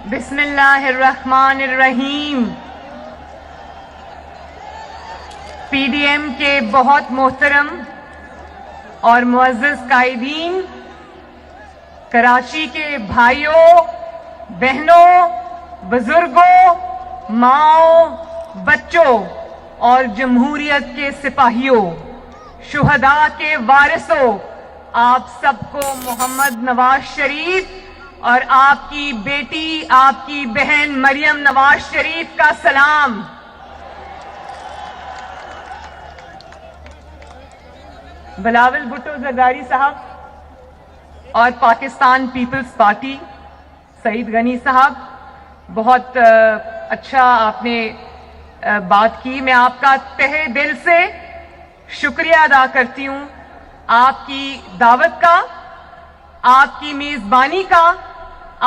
بسم اللہ الرحمن الرحیم۔ پی ڈی ایم کے بہت محترم اور معزز قائدین، کراچی کے بھائیوں، بہنوں، بزرگوں، ماؤں، بچوں اور جمہوریت کے سپاہیوں، شہداء کے وارثوں، آپ سب کو محمد نواز شریف اور آپ کی بیٹی، آپ کی بہن مریم نواز شریف کا سلام۔ بلاول بھٹو زرداری صاحب اور پاکستان پیپلز پارٹی سعید غنی صاحب، بہت اچھا آپ نے بات کی۔ میں آپ کا تہہ دل سے شکریہ ادا کرتی ہوں، آپ کی دعوت کا، آپ کی میزبانی کا،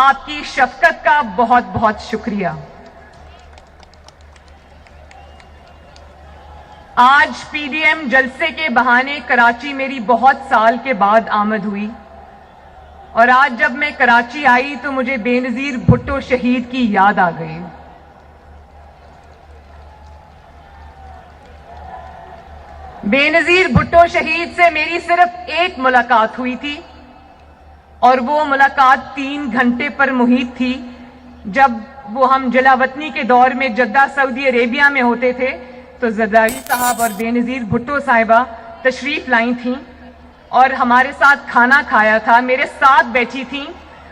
آپ کی شفقت کا بہت بہت شکریہ۔ آج پی ڈی ایم جلسے کے بہانے کراچی میری بہت سال کے بعد آمد ہوئی، اور آج جب میں کراچی آئی تو مجھے بے نظیر بھٹو شہید کی یاد آ گئی۔ بے نظیر بھٹو شہید سے میری صرف ایک ملاقات ہوئی تھی، اور وہ ملاقات 3 گھنٹے پر محیط تھی، جب وہ ہم جلا وطنی کے دور میں جدہ سعودی عربیہ میں ہوتے تھے تو زرداری صاحب اور بے نظیر بھٹو صاحبہ تشریف لائی تھیں اور ہمارے ساتھ کھانا کھایا تھا، میرے ساتھ بیٹھی تھیں،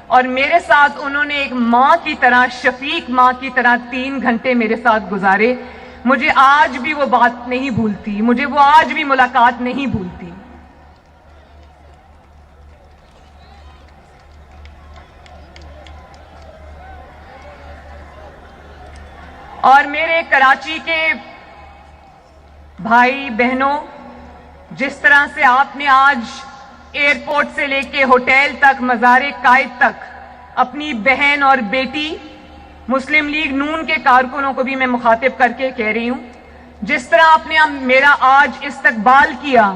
اور میرے ساتھ انہوں نے ایک ماں کی طرح، شفیق ماں کی طرح 3 گھنٹے میرے ساتھ گزارے۔ مجھے آج بھی وہ بات نہیں بھولتی، مجھے وہ آج بھی ملاقات نہیں بھولتی۔ اور میرے کراچی کے بھائی بہنوں، جس طرح سے آپ نے آج ایئرپورٹ سے لے کے ہوٹل تک، مزار قائد تک اپنی بہن اور بیٹی، مسلم لیگ نون کے کارکنوں کو بھی میں مخاطب کر کے کہہ رہی ہوں، جس طرح آپ نے میرا آج استقبال کیا،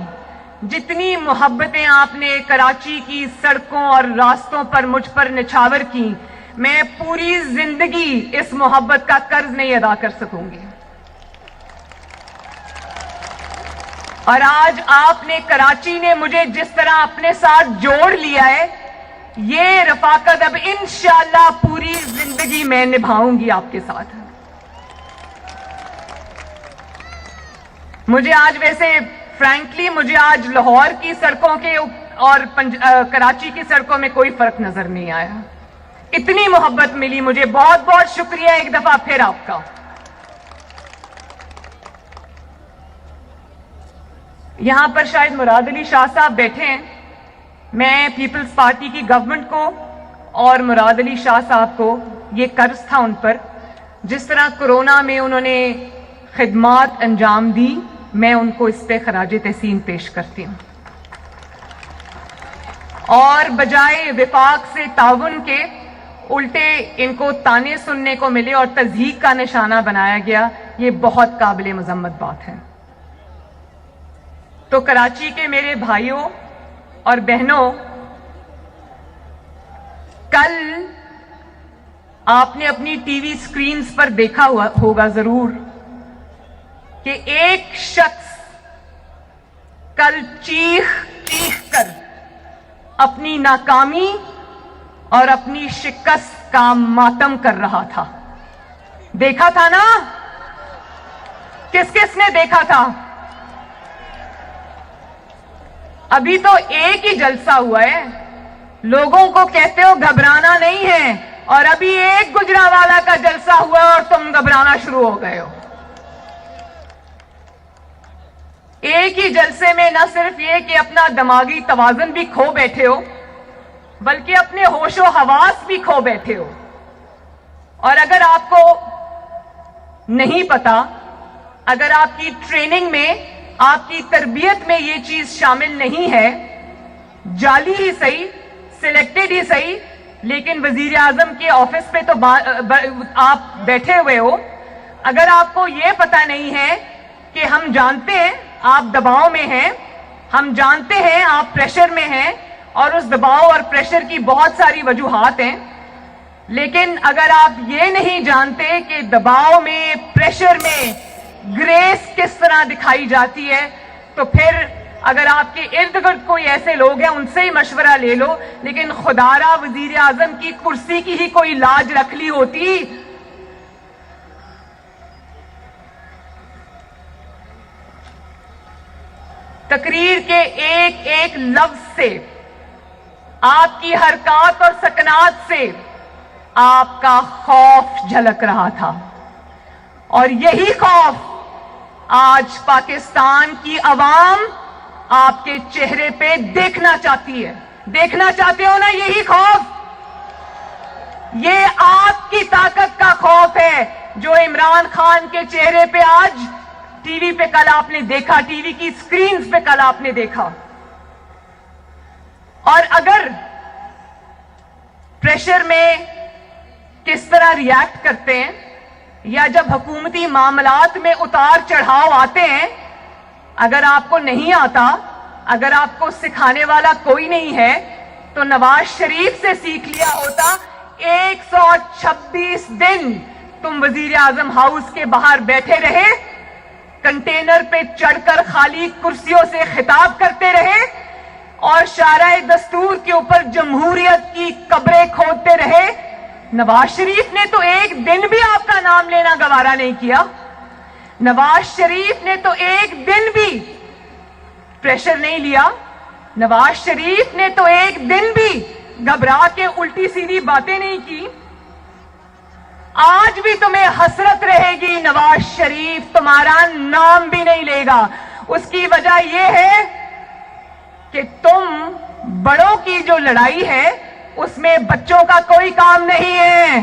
جتنی محبتیں آپ نے کراچی کی سڑکوں اور راستوں پر مجھ پر نچھاور کی، میں پوری زندگی اس محبت کا قرض نہیں ادا کر سکوں گی۔ اور آج آپ نے، کراچی نے مجھے جس طرح اپنے ساتھ جوڑ لیا ہے، یہ رفاقت اب انشاءاللہ پوری زندگی میں نبھاؤں گی آپ کے ساتھ۔ مجھے آج ویسے فرینکلی مجھے آج لاہور کی سڑکوں کے اور کراچی کی سڑکوں میں کوئی فرق نظر نہیں آیا، اتنی محبت ملی مجھے۔ بہت بہت شکریہ ایک دفعہ پھر آپ کا۔ یہاں پر شاید مراد علی شاہ صاحب بیٹھے ہیں، میں پیپلز پارٹی کی گورنمنٹ کو اور مراد علی شاہ صاحب کو یہ قرض تھا ان پر، جس طرح کورونا میں انہوں نے خدمات انجام دی، میں ان کو اس پہ خراج تحسین پیش کرتی ہوں۔ اور بجائے وفاق سے تعاون کے الٹے ان کو تانے سننے کو ملے اور تضحیک کا نشانہ بنایا گیا، یہ بہت قابل مذمت بات ہے۔ تو کراچی کے میرے بھائیوں اور بہنوں، کل آپ نے اپنی ٹی وی سکرینز پر دیکھا ہوگا ضرور کہ ایک شخص کل چیخ چیخ کر اپنی ناکامی اور اپنی شکست کا ماتم کر رہا تھا۔ دیکھا تھا نا؟ کس کس نے دیکھا تھا؟ ابھی تو ایک ہی جلسہ ہوا ہے، لوگوں کو کہتے ہو گھبرانا نہیں ہے، اور ابھی ایک گجرانوالہ کا جلسہ ہوا اور تم گھبرانا شروع ہو گئے ہو۔ ایک ہی جلسے میں نہ صرف یہ کہ اپنا دماغی توازن بھی کھو بیٹھے ہو، بلکہ اپنے ہوش و حواس بھی کھو بیٹھے ہو۔ اور اگر آپ کو نہیں پتا، اگر آپ کی ٹریننگ میں، آپ کی تربیت میں یہ چیز شامل نہیں ہے، جعلی ہی صحیح، سلیکٹڈ ہی صحیح، لیکن وزیر اعظم کے آفس پہ تو آپ بیٹھے ہوئے ہو، اگر آپ کو یہ پتا نہیں ہے کہ ہم جانتے ہیں آپ دباؤ میں ہیں، ہم جانتے ہیں آپ پریشر میں ہیں، اور اس دباؤ اور پریشر کی بہت ساری وجوہات ہیں، لیکن اگر آپ یہ نہیں جانتے کہ دباؤ میں، پریشر میں گریس کس طرح دکھائی جاتی ہے، تو پھر اگر آپ کے ارد گرد کوئی ایسے لوگ ہیں ان سے ہی مشورہ لے لو. لیکن خدارا وزیر اعظم کی کرسی کی ہی کوئی لاج رکھ لی ہوتی. تقریر کے ایک ایک لفظ سے، آپ کی حرکات اور سکنات سے آپ کا خوف جھلک رہا تھا، اور یہی خوف آج پاکستان کی عوام آپ کے چہرے پہ دیکھنا چاہتی ہے. دیکھنا چاہتے ہو نا یہی خوف؟ یہ آپ کی طاقت کا خوف ہے جو عمران خان کے چہرے پہ آج ٹی وی پہ کل آپ نے دیکھا، ٹی وی کی سکرینز پہ کل آپ نے دیکھا. اور اگر پریشر میں کس طرح ریاکٹ کرتے ہیں، یا جب حکومتی معاملات میں اتار چڑھاؤ آتے ہیں، اگر آپ کو نہیں آتا، اگر آپ کو سکھانے والا کوئی نہیں ہے، تو نواز شریف سے سیکھ لیا ہوتا. 126 دن تم وزیر اعظم ہاؤس کے باہر بیٹھے رہے، کنٹینر پہ چڑھ کر خالی کرسیوں سے خطاب کرتے رہے، اور شارع دستور کے اوپر جمہوریت کی قبریں کھودتے رہے. نواز شریف نے تو ایک دن بھی آپ کا نام لینا گوارا نہیں کیا. نواز شریف نے تو ایک دن بھی پریشر نہیں لیا. نواز شریف نے تو ایک دن بھی گھبرا کے الٹی سیدھی باتیں نہیں کی. آج بھی تمہیں حسرت رہے گی، نواز شریف تمہارا نام بھی نہیں لے گا. اس کی وجہ یہ ہے کہ تم بڑوں کی جو لڑائی ہے اس میں بچوں کا کوئی کام نہیں ہے.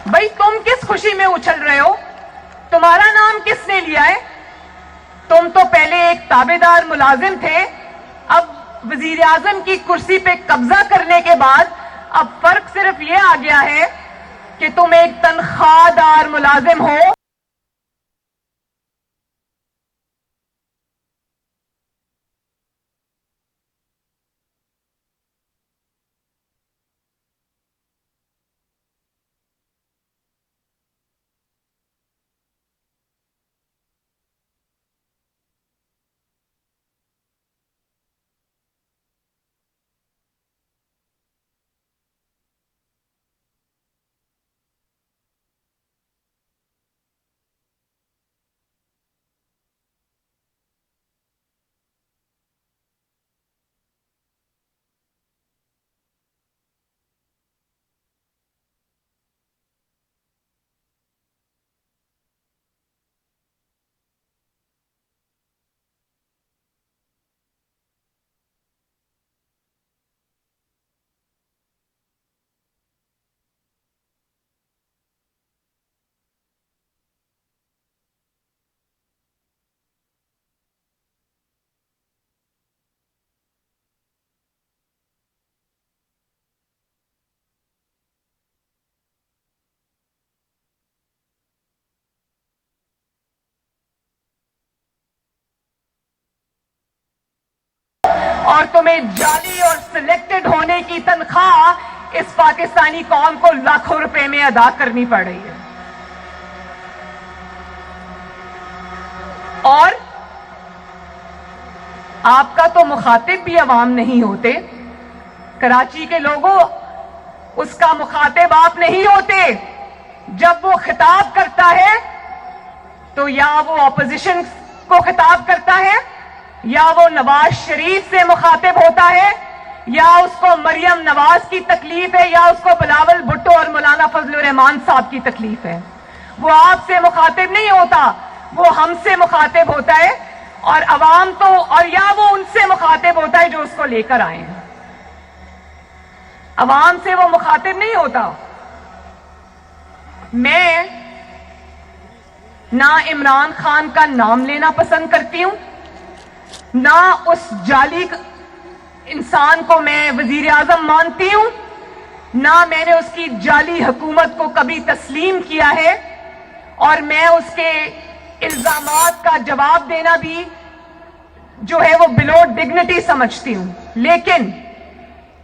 بھائی تم کس خوشی میں اچھل رہے ہو؟ تمہارا نام کس نے لیا ہے؟ تم تو پہلے ایک تابع دار ملازم تھے، اب وزیر اعظم کی کرسی پہ قبضہ کرنے کے بعد اب فرق صرف یہ آ گیا ہے کہ تم ایک تنخواہ دار ملازم ہو. اور تمہیں جعلی اور سلیکٹڈ ہونے کی تنخواہ اس پاکستانی قوم کو لاکھوں روپے میں ادا کرنی پڑ رہی ہے. اور آپ کا تو مخاطب بھی عوام نہیں ہوتے. کراچی کے لوگوں، اس کا مخاطب آپ نہیں ہوتے. جب وہ خطاب کرتا ہے تو یا وہ اپوزیشن کو خطاب کرتا ہے، یا وہ نواز شریف سے مخاطب ہوتا ہے، یا اس کو مریم نواز کی تکلیف ہے، یا اس کو بلاول بھٹو اور مولانا فضل الرحمان صاحب کی تکلیف ہے. وہ آپ سے مخاطب نہیں ہوتا، وہ ہم سے مخاطب ہوتا ہے. اور عوام تو، اور یا وہ ان سے مخاطب ہوتا ہے جو اس کو لے کر آئے ہیں. عوام سے وہ مخاطب نہیں ہوتا. میں نہ عمران خان کا نام لینا پسند کرتی ہوں، نہ اس جعلی انسان کو میں وزیر اعظم مانتی ہوں، نہ میں نے اس کی جعلی حکومت کو کبھی تسلیم کیا ہے، اور میں اس کے الزامات کا جواب دینا بھی جو ہے وہ بلو ڈگنیٹی سمجھتی ہوں. لیکن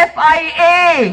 FIA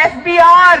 FBR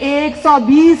120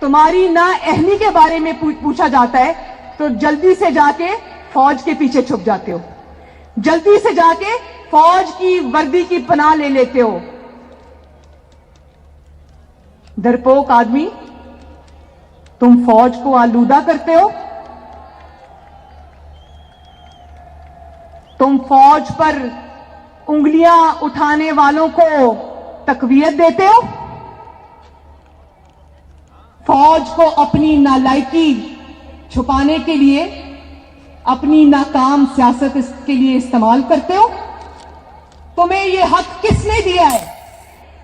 تمہاری نااہلی کے بارے میں پوچھا جاتا ہے, تو جلدی سے جا کے فوج کے پیچھے چھپ جاتے ہو, جلدی سے جا کے فوج کی وردی کی پناہ لے لیتے ہو. ڈرپوک آدمی, تم فوج کو آلودہ کرتے ہو, تم فوج پر انگلیاں اٹھانے والوں کو تقویت دیتے ہو, فوج کو اپنی نالائکی چھپانے کے لیے, اپنی ناکام سیاست کے لیے استعمال کرتے ہو. تمہیں یہ حق کس نے دیا ہے؟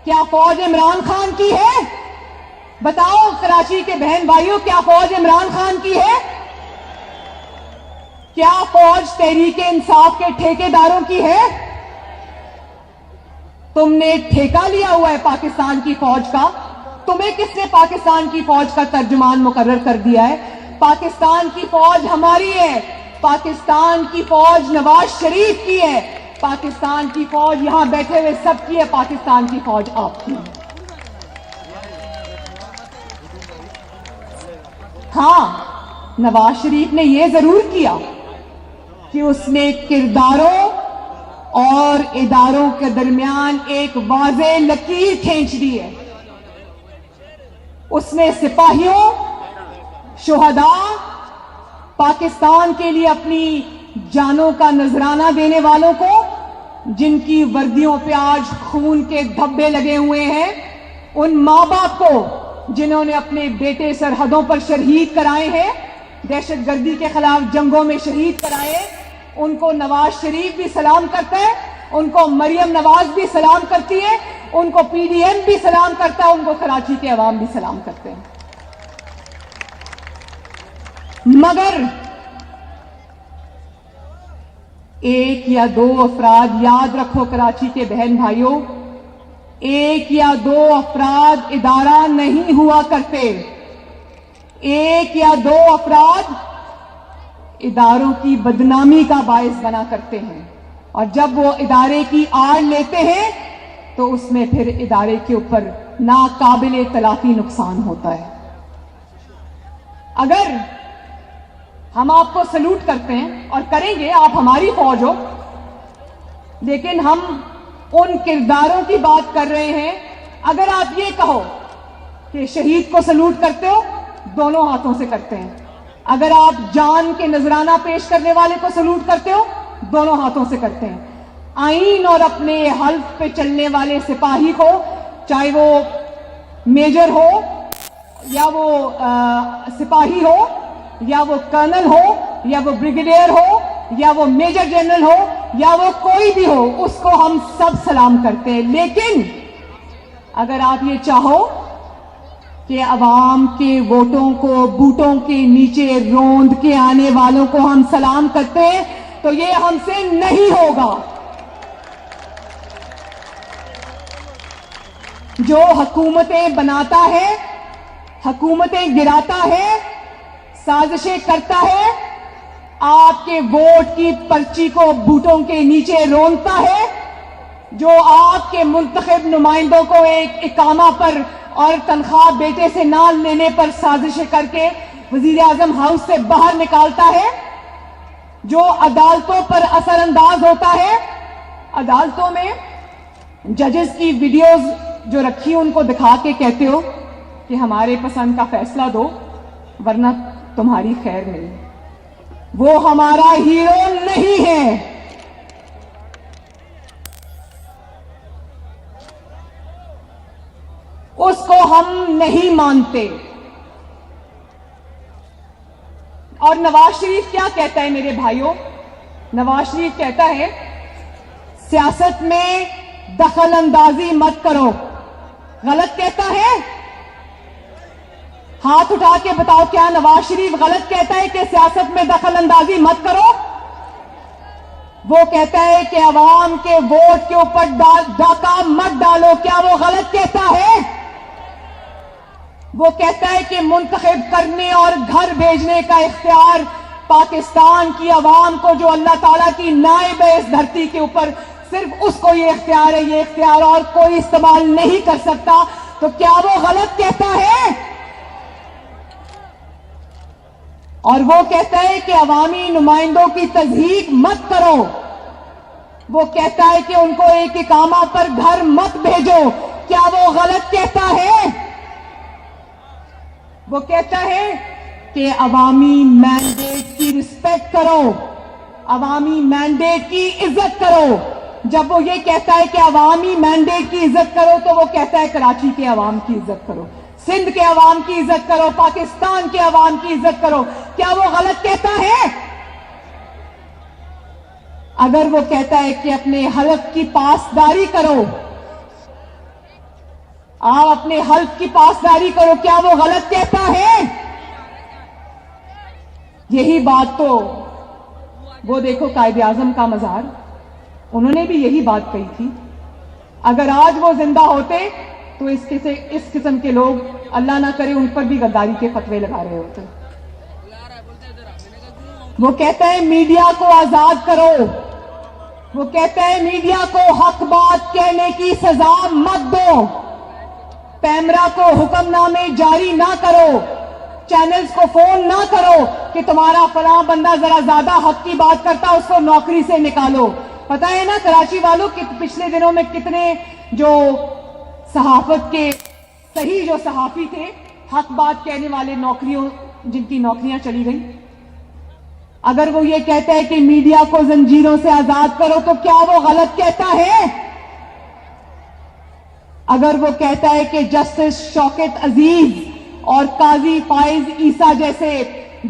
کیا فوج عمران خان کی ہے؟ بتاؤ کراچی کے بہن بھائیوں, کیا فوج عمران خان کی ہے؟ کیا فوج تحریک انصاف کے ٹھیکیداروں کی ہے؟ تم نے ٹھیکہ لیا ہوا ہے پاکستان کی فوج کا. تمہیں کس نے پاکستان کی فوج کا ترجمان مقرر کر دیا ہے؟ پاکستان کی فوج ہماری ہے, پاکستان کی فوج نواز شریف کی ہے, پاکستان کی فوج یہاں بیٹھے ہوئے سب کی ہے, پاکستان کی فوج آپ کی. ہاں, نواز شریف نے یہ ضرور کیا کہ اس نے کرداروں اور اداروں کے درمیان ایک واضح لکیر کھینچ دی ہے. اس نے سپاہیوں, شہداء, پاکستان کے لیے اپنی جانوں کا نذرانہ دینے والوں کو, جن کی وردیوں پہ آج خون کے دھبے لگے ہوئے ہیں, ان ماں باپ کو جنہوں نے اپنے بیٹے سرحدوں پر شہید کرائے ہیں, دہشت گردی کے خلاف جنگوں میں شہید کرائے, ان کو نواز شریف بھی سلام کرتا ہے, ان کو مریم نواز بھی سلام کرتی ہے, ان کو پی ڈی ایم بھی سلام کرتا ہے, ان کو کراچی کے عوام بھی سلام کرتے ہیں. مگر ایک یا دو افراد, یاد رکھو کراچی کے بہن بھائیوں, ایک یا دو افراد ادارہ نہیں ہوا کرتے. ایک یا دو افراد اداروں کی بدنامی کا باعث بنا کرتے ہیں, اور جب وہ ادارے کی آڑ لیتے ہیں تو اس میں پھر ادارے کے اوپر ناقابل تلافی نقصان ہوتا ہے. اگر ہم آپ کو سلوٹ کرتے ہیں اور کریں گے, آپ ہماری فوج ہو, لیکن ہم ان کرداروں کی بات کر رہے ہیں. اگر آپ یہ کہو کہ شہید کو سلوٹ کرتے ہو, دونوں ہاتھوں سے کرتے ہیں. اگر آپ جان کے نذرانہ پیش کرنے والے کو سلوٹ کرتے ہو, دونوں ہاتھوں سے کرتے ہیں. آئین اور اپنے حلف پہ چلنے والے سپاہی کو, چاہے وہ میجر ہو یا وہ سپاہی ہو یا وہ کرنل ہو یا وہ بریگیڈیئر ہو یا وہ میجر جنرل ہو یا وہ کوئی بھی ہو, اس کو ہم سب سلام کرتے ہیں. لیکن اگر آپ یہ چاہو کہ عوام کے ووٹوں کو بوٹوں کے نیچے روند کے آنے والوں کو ہم سلام کرتے ہیں, تو یہ ہم سے نہیں ہوگا. جو حکومتیں بناتا ہے, حکومتیں گراتا ہے, سازشیں کرتا ہے, آپ کے ووٹ کی پرچی کو بوٹوں کے نیچے رونتا ہے, جو آپ کے منتخب نمائندوں کو ایک اقامہ پر اور تنخواہ بیٹے سے نہ لینے پر سازشیں کر کے وزیر اعظم ہاؤس سے باہر نکالتا ہے, جو عدالتوں پر اثر انداز ہوتا ہے. عدالتوں میں ججز کی ویڈیوز جو رکھی ان کو دکھا کے کہتے ہو کہ ہمارے پسند کا فیصلہ دو ورنہ تمہاری خیر نہیں. وہ ہمارا ہیرو نہیں ہے. اس کو ہم نہیں مانتے. اور نواز شریف کیا کہتا ہے میرے بھائیوں؟ نواز شریف کہتا ہے سیاست میں دخل اندازی مت کرو. غلط کہتا ہے؟ ہاتھ اٹھا کے بتاؤ, کیا نواز شریف غلط کہتا ہے کہ سیاست میں دخل اندازی مت کرو؟ وہ کہتا ہے کہ عوام کے ووٹ کے اوپر ڈاکہ مت ڈالو. کیا وہ غلط کہتا ہے؟ وہ کہتا ہے کہ منتخب کرنے اور گھر بھیجنے کا اختیار پاکستان کی عوام کو, جو اللہ تعالیٰ کی نائب ہے اس دھرتی کے اوپر, صرف اس کو یہ اختیار ہے. یہ اختیار اور کوئی استعمال نہیں کر سکتا. تو کیا وہ غلط کہتا ہے؟ اور وہ کہتا ہے کہ عوامی نمائندوں کی تضحیک مت کرو، وہ کہتا ہے کہ ان کو ایک اقامہ پر گھر مت بھیجو، کیا وہ غلط کہتا ہے؟ وہ کہتا ہے کہ عوامی مینڈیٹ کی رسپیکٹ کرو، عوامی مینڈیٹ کی عزت کرو۔ جب وہ یہ کہتا ہے کہ عوامی مینڈیٹ کی عزت کرو تو وہ کہتا ہے کراچی کے عوام کی عزت کرو، سندھ کے عوام کی عزت کرو، پاکستان کے عوام کی عزت کرو، کیا وہ غلط کہتا ہے؟ اگر وہ کہتا ہے کہ اپنے حلف کی پاسداری کرو، آپ اپنے حلف کی پاسداری کرو، کیا وہ غلط کہتا ہے؟ یہی بات تو وہ دیکھو قائد اعظم کا مزار، انہوں نے بھی یہی بات کہی تھی۔ اگر آج وہ زندہ ہوتے تو اس قسم کے لوگ اللہ نہ کرے ان پر بھی غداری کے فتوے لگا رہے ہوتے۔ وہ کہتا ہے میڈیا کو آزاد کرو، وہ کہتا ہے میڈیا کو حق بات کہنے کی سزا مت دو، پیمرا کو حکم نامے جاری نہ کرو، چینلز کو فون نہ کرو کہ تمہارا فلاں بندہ ذرا زیادہ حق کی بات کرتا اس کو نوکری سے نکالو۔ پتہ ہے نا کراچی والوں کہ پچھلے دنوں میں کتنے جو صحافت کے صحیح جو صحافی تھے، حق بات کہنے والے جن کی نوکریاں چلی گئی۔ اگر وہ یہ کہتا ہے کہ میڈیا کو زنجیروں سے آزاد کرو تو کیا وہ غلط کہتا ہے؟ اگر وہ کہتا ہے کہ جسٹس شوکت عزیز اور قاضی فائز عیسیٰ جیسے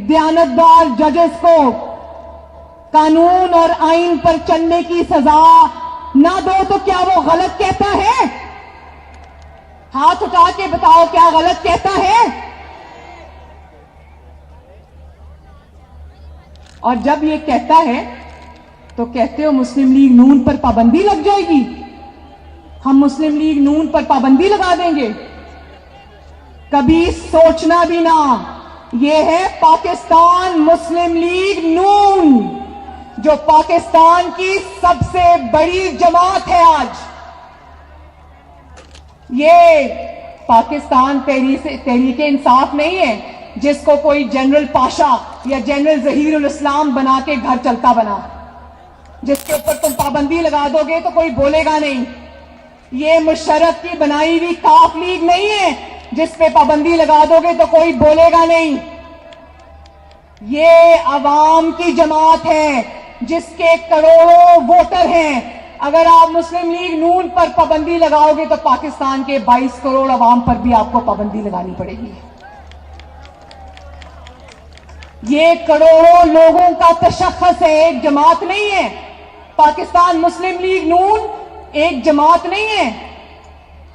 دیانتدار ججز کو قانون اور آئین پر چلنے کی سزا نہ دو تو کیا وہ غلط کہتا ہے؟ ہاتھ اٹھا کے بتاؤ کیا غلط کہتا ہے؟ اور جب یہ کہتا ہے تو کہتے ہو مسلم لیگ نون پر پابندی لگ جائے گی، ہم مسلم لیگ نون پر پابندی لگا دیں گے۔ کبھی سوچنا بھی نہ، یہ ہے پاکستان مسلم لیگ نون جو پاکستان کی سب سے بڑی جماعت ہے آج۔ یہ پاکستان تحریک انصاف نہیں ہے جس کو کوئی جنرل پاشا یا جنرل ظہیر الاسلام بنا کے گھر چلتا بنا، جس کے اوپر تم پابندی لگا دو گے تو کوئی بولے گا نہیں۔ یہ مشرف کی بنائی ہوئی کاف لیگ نہیں ہے جس پہ پابندی لگا دو گے تو کوئی بولے گا نہیں۔ یہ عوام کی جماعت ہے جس کے کروڑوں ووٹر ہیں۔ اگر آپ مسلم لیگ نون پر پابندی لگاؤ گے تو پاکستان کے 22 کروڑ عوام پر بھی آپ کو پابندی لگانی پڑے گی۔ یہ کروڑوں لوگوں کا تشخص ہے، ایک جماعت نہیں ہے۔ پاکستان مسلم لیگ نون ایک جماعت نہیں ہے،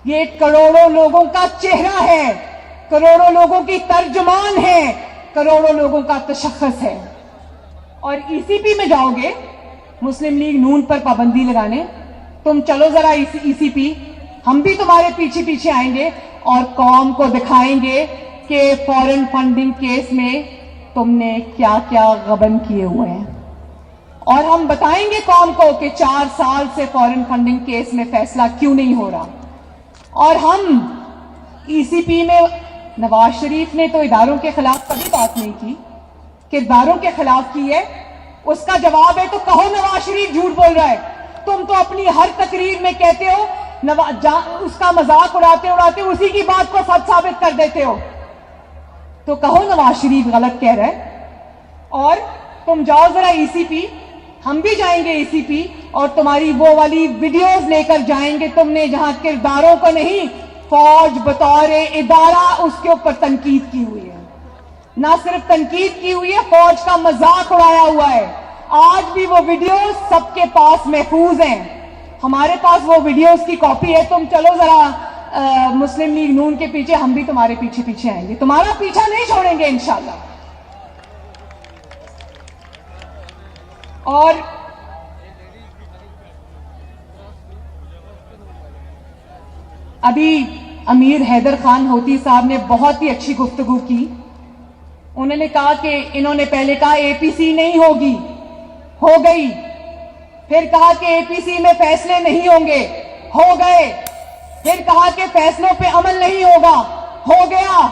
یہ کروڑوں لوگوں کا چہرہ ہے، کروڑوں لوگوں کی ترجمان ہے، کروڑوں لوگوں کا تشخص ہے۔ اور ای سی پی میں جاؤ گے مسلم لیگ نون پر پابندی لگانے، تم چلو ذرا ای سی پی، ہم بھی تمہارے پیچھے پیچھے آئیں گے اور قوم کو دکھائیں گے کہ فورن فنڈنگ کیس میں تم نے کیا کیا غبن کیے ہوئے ہیں، اور ہم بتائیں گے قوم کو کہ 4 سال سے فورن فنڈنگ کیس میں فیصلہ کیوں نہیں ہو رہا۔ اور ہم ای سی پی میں نواز شریف نے تو اداروں کے خلاف کبھی بات نہیں کی، کرداروں کے خلاف کی ہے۔ اس کا جواب ہے تو کہو نواز شریف جھوٹ بول رہا ہے۔ تم تو اپنی ہر تقریر میں کہتے ہو اس کا مذاق اڑاتے اڑاتے اسی کی بات کو سچ ثابت کر دیتے ہو، تو کہو نواز شریف غلط کہہ رہا ہے۔ اور تم جاؤ ذرا ای سی پی، ہم بھی جائیں گے ای سی پی اور تمہاری وہ والی ویڈیوز لے کر جائیں گے تم نے جہاں کرداروں کو نہیں، فوج بطور ادارہ اس کے اوپر تنقید کی ہوئی ہے۔ نہ صرف تنقید کی ہوئی ہے، فوج کا مذاق اڑایا ہوا ہے۔ آج بھی وہ ویڈیوز سب کے پاس محفوظ ہیں، ہمارے پاس وہ ویڈیوز کی کاپی ہے۔ تم چلو ذرا مسلم لیگ نون کے پیچھے، ہم بھی تمہارے پیچھے پیچھے آئیں گے، تمہارا پیچھا نہیں چھوڑیں گے انشاءاللہ۔ اور ابھی امیر حیدر خان ہوتی صاحب نے بہت ہی اچھی گفتگو کی۔ انہوں نے کہا کہ انہوں نے پہلے کہا اے پی سی نہیں ہوگی، ہو گئی، پھر کہا کہ اے پی سی میں فیصلے نہیں ہوں گے، ہو گئے، پھر کہا کہ فیصلوں پہ عمل نہیں ہوگا، ہو گیا۔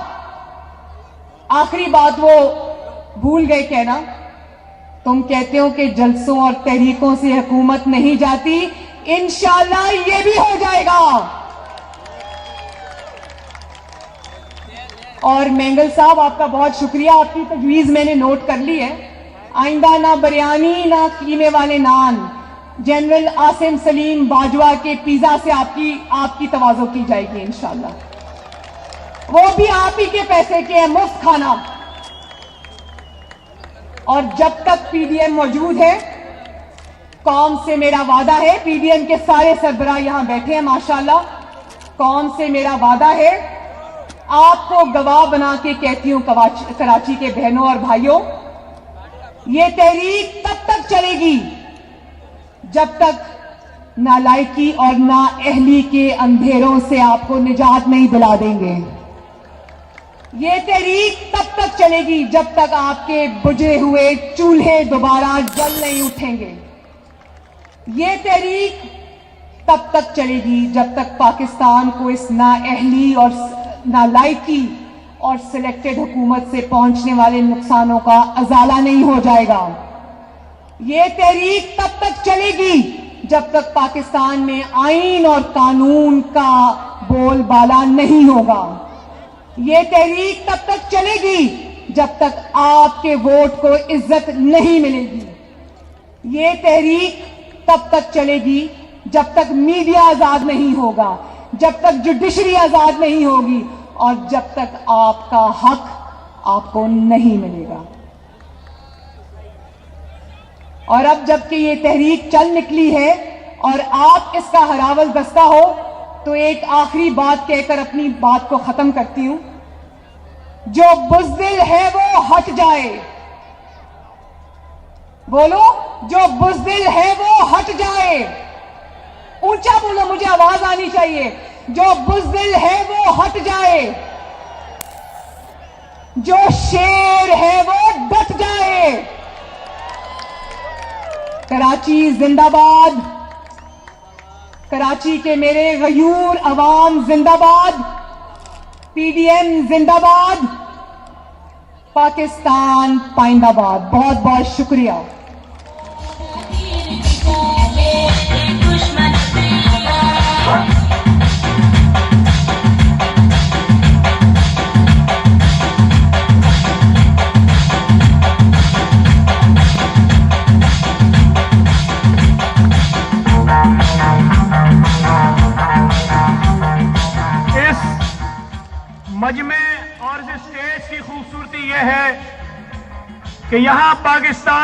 آخری بات وہ بھول گئے کہنا، تم کہتے ہو کہ جلسوں اور تحریکوں سے حکومت نہیں جاتی، انشاءاللہ یہ بھی ہو جائے گا۔ اور مینگل صاحب آپ کا بہت شکریہ، آپ کی تجویز میں نے نوٹ کر لی ہے۔ آئندہ نہ بریانی نہ قیمے والے نان، جنرل عاصم سلیم باجوہ کے پیزا سے آپ کی تواضع کی جائے گی انشاءاللہ، وہ بھی آپ ہی کے پیسے کے ہیں، مفت کھانا۔ اور جب تک پی ڈی ایم موجود ہے، قوم سے میرا وعدہ ہے، پی ڈی ایم کے سارے سربراہ یہاں بیٹھے ہیں ماشاءاللہ، قوم سے میرا وعدہ ہے، آپ کو گواہ بنا کے کہتی ہوں کراچی کے بہنوں اور بھائیوں، یہ تحریک تب تک چلے گی جب تک نالائکی اور نااہلی کے اندھیروں سے آپ کو نجات نہیں دلا دیں گے۔ یہ تحریک تب تک چلے گی جب تک آپ کے بجھے ہوئے چولہے دوبارہ جل نہیں اٹھیں گے۔ یہ تحریک تب تک چلے گی جب تک پاکستان کو اس نااہلی اور نالائکی اور سلیکٹڈ حکومت سے پہنچنے والے نقصانوں کا ازالہ نہیں ہو جائے گا۔ یہ تحریک تب تک چلے گی جب تک پاکستان میں آئین اور قانون کا بول بالا نہیں ہوگا۔ یہ تحریک تب تک چلے گی جب تک آپ کے ووٹ کو عزت نہیں ملے گی۔ یہ تحریک تب تک چلے گی جب تک میڈیا آزاد نہیں ہوگا، جب تک جوڈیشری آزاد نہیں ہوگی، اور جب تک آپ کا حق آپ کو نہیں ملے گا۔ اور اب جب کہ یہ تحریک چل نکلی ہے اور آپ اس کا ہراول دستہ ہو، تو ایک آخری بات کہہ کر اپنی بات کو ختم کرتی ہوں۔ جو بزدل ہے وہ ہٹ جائے، بولو، جو بزدل ہے وہ ہٹ جائے، اونچا بولو، مجھے آواز آنی چاہیے، جو بزدل ہے وہ ہٹ جائے، جو شیر ہے وہ ڈٹ جائے۔ کراچی زندہ باد، کراچی کے میرے غیور عوام زندہ باد، پی ڈی ایم زندہ باد، پاکستان پائندہ باد۔ بہت بہت شکریہ۔ مجمع اور اس اسٹیج کی خوبصورتی یہ ہے کہ یہاں پاکستان